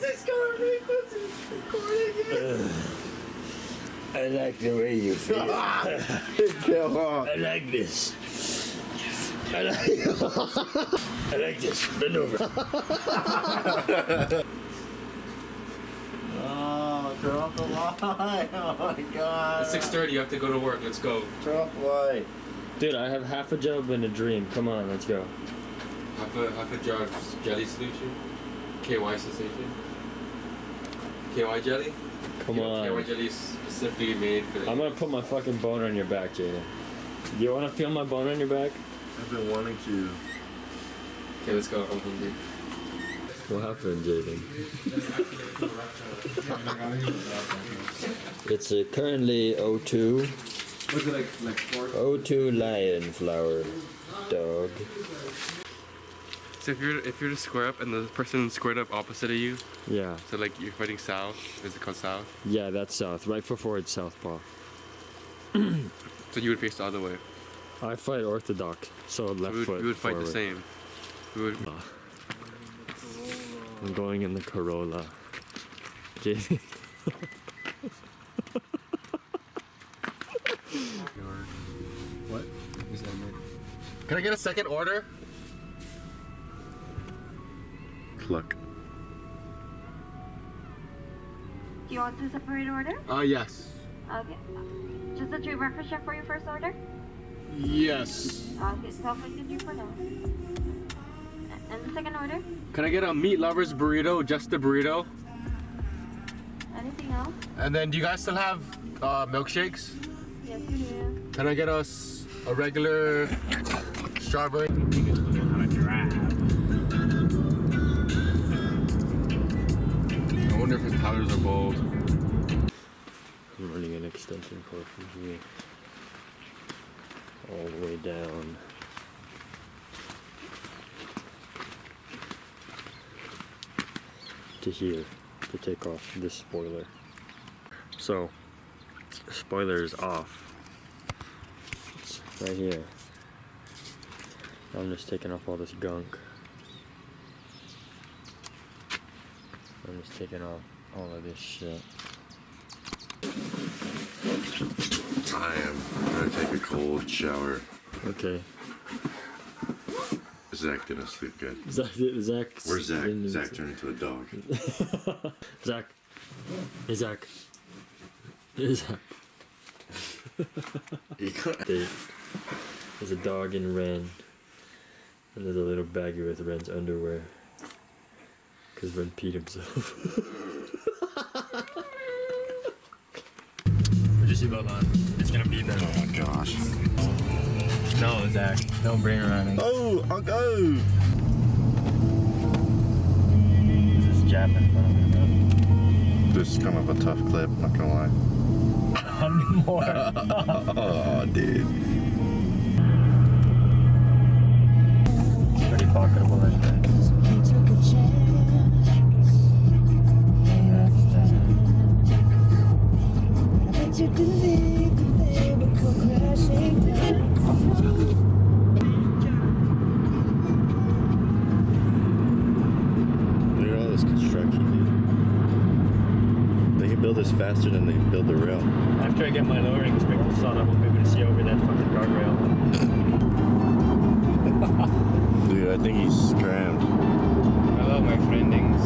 It's gonna make this recording. I like the way you feel. I like this. I like this. Bend over. Oh, turn off the light. Oh my god. It's 6:30, you have to go to work. Let's go. Turn off the light. Dude, I have half a job and a dream. Come on, let's go. Half a jar of jelly solution. KY sensation. KY jelly? Come on. KY jelly is specifically made for the... I'm gonna put my fucking boner on your back, Jaden. Do you wanna feel my boner on your back? I've been wanting to. Okay, let's go. I'm hungry. What happened, Jaden? It's currently 02. Was it like 4? 02 lion flower dog. So if you're to square up and the person squared up opposite of you, Yeah. so like you're fighting south, is it called south? Yeah, that's south. Right before it's southpaw. So you would face the other way. I fight orthodox, so left foot. We would fight forward. the same. We would. I'm going in the Corolla. Jaden. What? Can I get a second order? Cluck. Do you want to separate order? Yes. Okay. Just a 3 breakfast chef for your first order? Yes. Okay, so I'll put you for now. And the second order? Can I get a meat lovers burrito, just a burrito? Anything else? And then do you guys still have milkshakes? Yes, we do. Can I get a regular strawberry? I wonder if his powders are bold. I'm running an extension cord from here all the way down. To here to take off this spoiler. So, spoiler is off. It's right here. I'm just taking off all this gunk. I'm just taking off all of this shit. I am gonna take a cold shower. Okay. Is Zach gonna sleep good? Zach's Where's Zach? Zach turned into a dog. Zach. Hey, Zach. Hey, Zach. There's a dog in Ren. And there's a little baggie with Ren's underwear. Because Ren peed himself. Put your seatbelt on. It's gonna be there. Oh my gosh. No, Zach. Don't bring her on. Oh, I'll go. This is Japan. This is kind of a tough clip, not gonna lie. How many more? Oh, dude. It's pretty pocketable, I think. Look at all this construction, dude. They can build this faster than they can build the rail. After I get my lowering inspectors on, I won't be able to see over that fucking guardrail. Dude, I think he's scrammed. I love my friendings.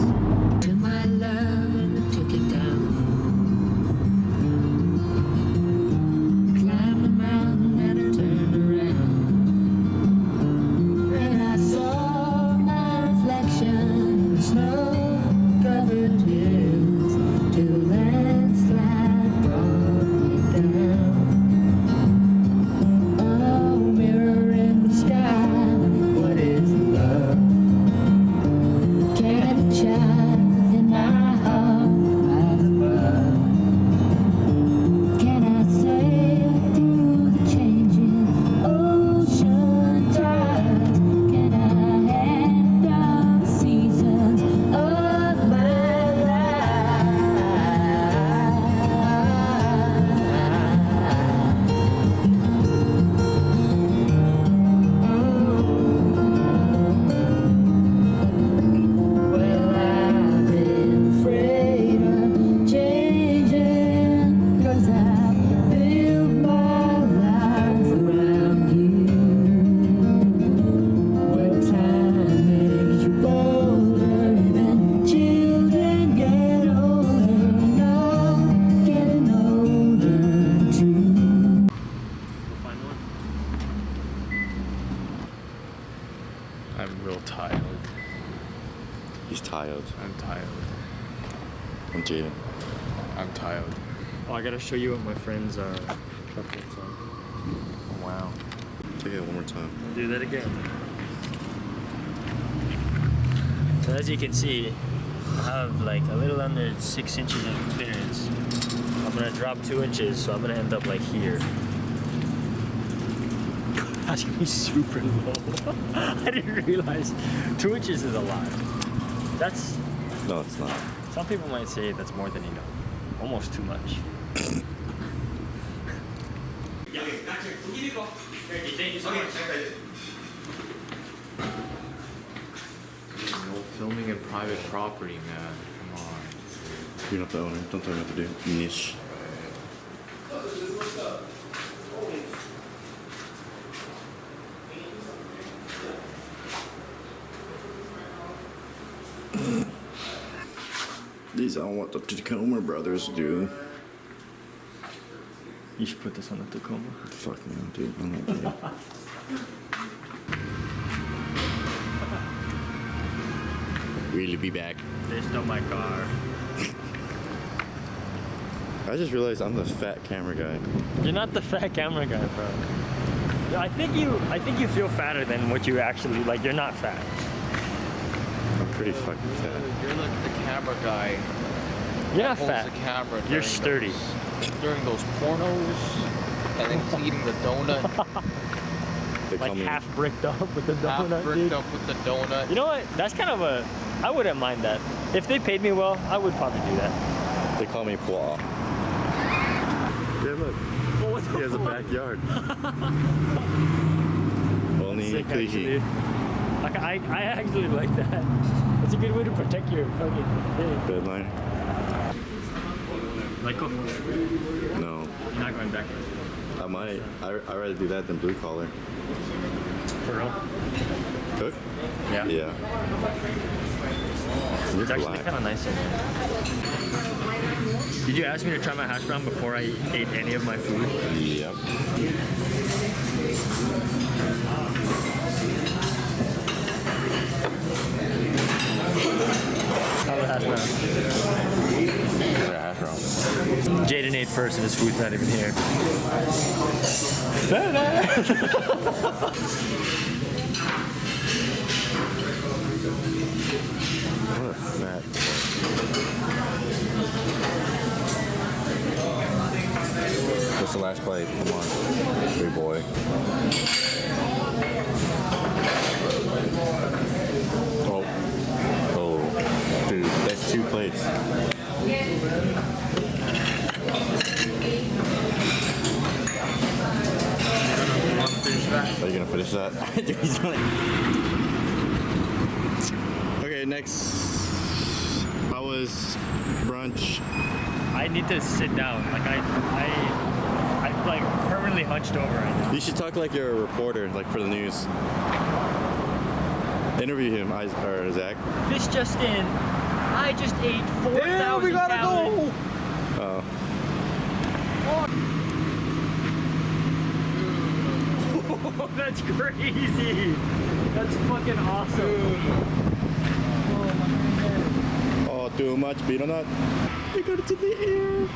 To my love, took it down. Climbed the mountain and I turned around. And I saw my reflection in the snow-covered hills. Till a landslide brought me down. Oh, mirror in the sky, what is love? I'm Jaden. I'm tired. Oh, I gotta show you what my friends truck looks like. Oh, wow. Check it out one more time. I'll do that again. So as you can see, I have like a little under 6 inches of clearance. I'm gonna drop 2 inches, so I'm gonna end up like here. That's gonna be super low. I didn't realize 2 inches is a lot. That's, No, it's not. some people might say that's more than enough. Almost too much. Thank you so much. No filming in private property, man. Come on. You're not the owner. Don't tell me what to do. Niche. These are what the Tacoma brothers do. You should put this on the Tacoma. Fuck me, dude. I'm not doing it. Really be back. They stole my car. I just realized I'm the fat camera guy. You're not the fat camera guy, bro. I think you feel fatter than what you actually like. You're not fat. I'm pretty fucking fat. You're like the camera guy. You're not Holds fat. the camera. You're during sturdy. During those pornos, and then he's eating the donut, They call Like me. half bricked up with the half donut, bricked dude. up with the donut. You know what? That's kind of a. I wouldn't mind that. If they paid me well, I would probably do that. They call me Pua. Yeah, look. Well, what He has a backyard. Only Sick, Kuji. actually. Like, I actually like that. It's a good way to protect your fucking thing. Bedline? Like, cook. No. You're not going back. I might. I'd rather do that than blue collar. For real? Cook? Yeah. Yeah. You're It's actually black. kind of nice in here. Did you ask me to try my hash brown before I ate any of my food? Yep. How's the hash brown? Yeah, hash brown. Jaden ate first and his food's not even here. What a fat. What's the last plate? Come on. Big boy. Oh. Oh. Dude, that's 2 plates. Are you gonna finish that? Dude, he's gonna... Okay, next. How was brunch? I need to sit down. Like I'm like permanently hunched over right now. You should talk like you're a reporter, like for the news. Interview him, or Zach. This just in. I just ate 4,000 calories. Oh. That's crazy. That's fucking awesome. Oh, too much peanut nut. I got it to the air.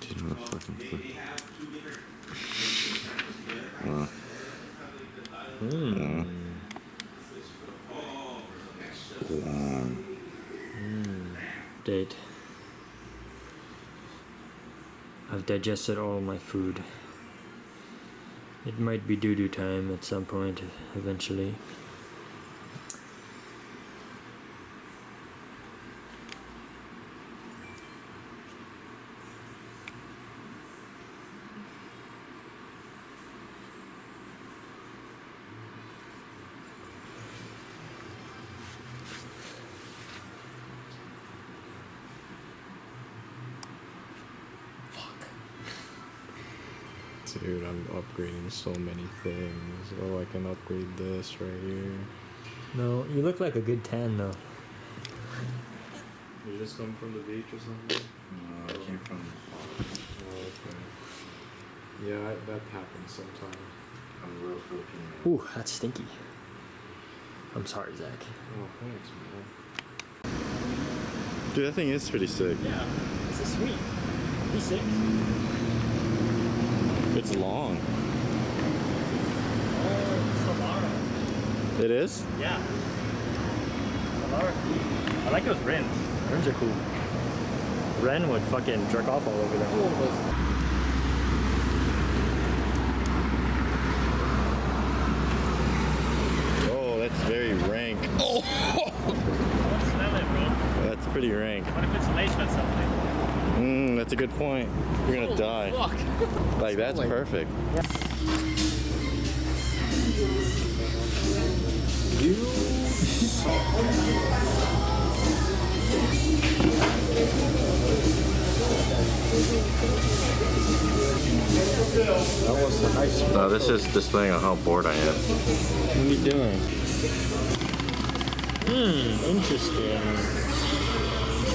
Dude, what a fucking flip. Date. I've digested all my food. It might be doo-doo time at some point eventually. Dude, I'm upgrading so many things. Oh, I can upgrade this right here. No, you look like a good tan though. You just come from the beach or something? No, I came from. Oh, okay. Yeah, that happens sometimes. I'm a real Filipino. Ooh, that's stinky. I'm sorry, Zach. Oh, thanks, man. Dude, that thing is pretty sick. Yeah, this is sweet. He's sick. It's long. Solara. It is? Yeah. Solara. I like those rims. Rims are cool. Ren would fucking jerk off all over them. Oh, that's very rank. Oh! Don't smell it, bro. That's pretty rank. What if it's laced with something? That's a good point. You're gonna die. Fuck. Like, that's perfect. That was a nice. No, this is displaying on how bored I am. What are you doing? Interesting.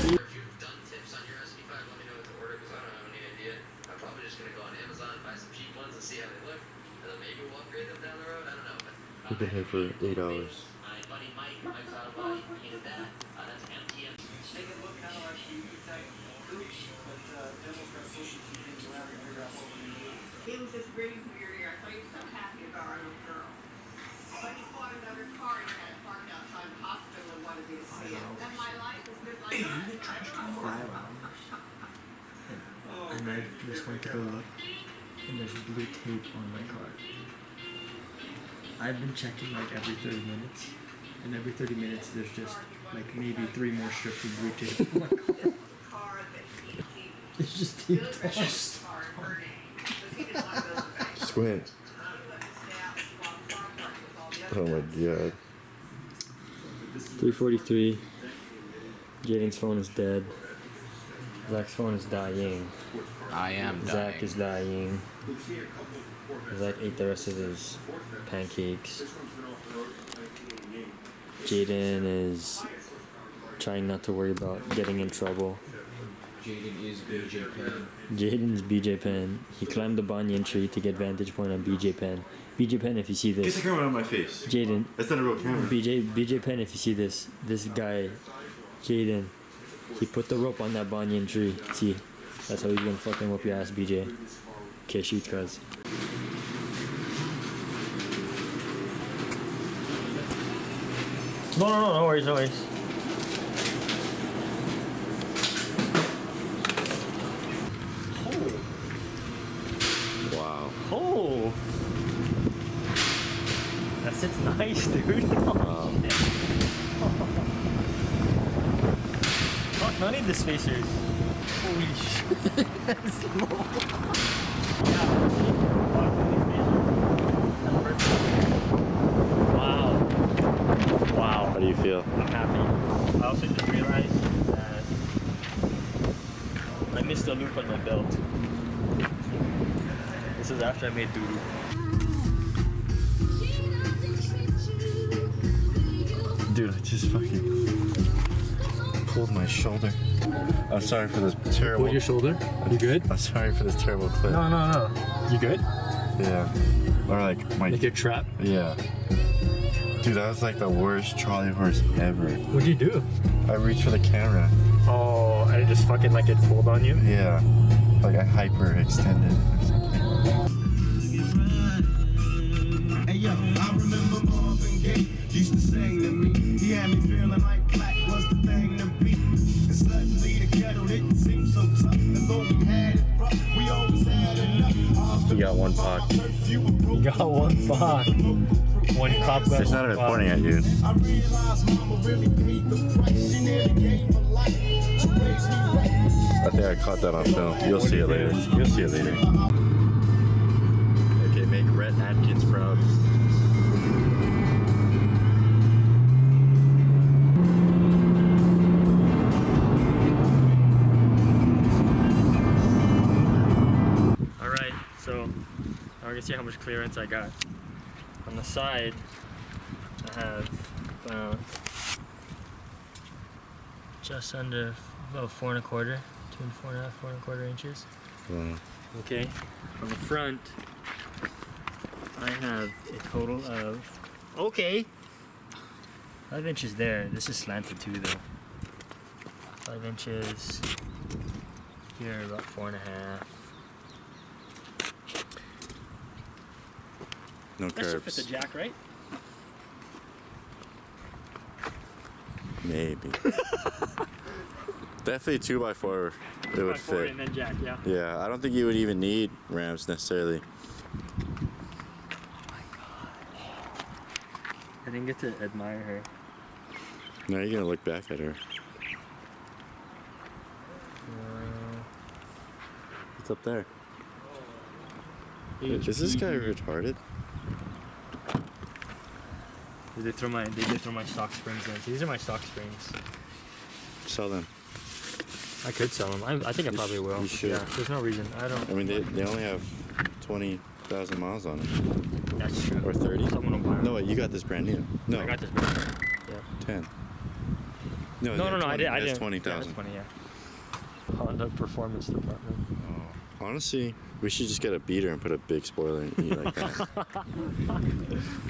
If you've done tips on your SD5, let me know what to order because I don't have any idea. I'm probably just gonna go on Amazon, buy some cheap ones and see how they look, and then maybe we'll upgrade them down the road. I don't know. But We've been here for 8 hours. my buddy Mike's out of body, painted that. That's MTM. Make it look kind of like you type groups, but Devil's got social things around to figure out what we need. It was just really weird here. I thought you were so happy about our little girl. But you bought another car and you had it parked outside the hospital and wanted me to see it. And my life has been like that. And I just went to go look, and there's blue tape on my car. I've been checking like every 30 minutes, and every 30 minutes there's just like maybe 3 more strips of blue tape on my car. Car that he It's just tape. really precious car in her name. Because he didn't want to go to the bank. Squint. Oh my god. 3:43. Jaden's phone is dead. Zach's phone is dying. I am dying. Zach is dying. Zach ate the rest of his pancakes. Jaden is trying not to worry about getting in trouble. Jaden is BJ Penn. Jaden's BJ Penn. He climbed the banyan tree to get vantage point on BJ Penn. BJ Penn, if you see Get the this. camera out of my face. Jaden, That's not a real camera. BJ Penn, if you see this guy, Jaden, he put the rope on that banyan tree. See, that's how he's gonna fucking whoop your ass, BJ. Okay, shoot, cuz. No worries, no worries. Wow. Oh! That sits nice, dude. Fuck, no need the spacers. Holy shit. That's low. Wow. How do you feel? I'm happy. I also just realized that I missed a loop on my belt. This is after I made doo-doo. Dude, I just fucking pulled my shoulder. I'm sorry for this terrible. Pull your shoulder. You good? I'm sorry for this terrible clip. No. You good? Yeah. Or like my. Like your trap? Yeah. Dude, that was like the worst trolley horse ever. What'd you do? I reached for the camera. Oh, I just fucking like it pulled on you? Yeah. Like I hyperextended or something. Hey yo, I remember Marvin Gaye used to sing to me. He had me feeling like black was the thing to be. And suddenly the ghetto didn't seem so tough. And though we had it rough, we always had enough. You got one pock. You got one fuck. One cop got It's not even pointing at you. I realized mama really paid the price. She nearly gave her life to raise me right. I think I caught that on film. You'll see it later. You'll see it later. Okay, make Rhett Atkins proud. Alright, so clearance I got. On the side, I have just under about 4 1/4, 2 4.5, 4 1/4 inches. Wow. Okay. On the front, I have a total of 5 inches there. This is slanted too, though. 5 inches here, about 4.5. No That should fit curves. the jack, right? Maybe. Definitely 2x4. It would 2x4 fit. and then jack, yeah. Yeah, I don't think you would even need ramps necessarily. I didn't get to admire her. Now you're gonna look back at her. What's up there? Is this guy retarded? They did throw my stock springs in. These are my stock springs. Sell them. I could sell them. I think I probably will. You should. Yeah, there's no reason. I don't. I mean, they only have 20,000 miles on them. That's true. Or 30. Someone will buy them. No, wait, you got this brand new. No, I got this brand new. Yeah. 10. No, No, yeah, 20. I didn't. That's Yeah, 20,000. that's 20, yeah. Honda Performance Department. Honestly, we should just get a beater and put a big spoiler in you like that.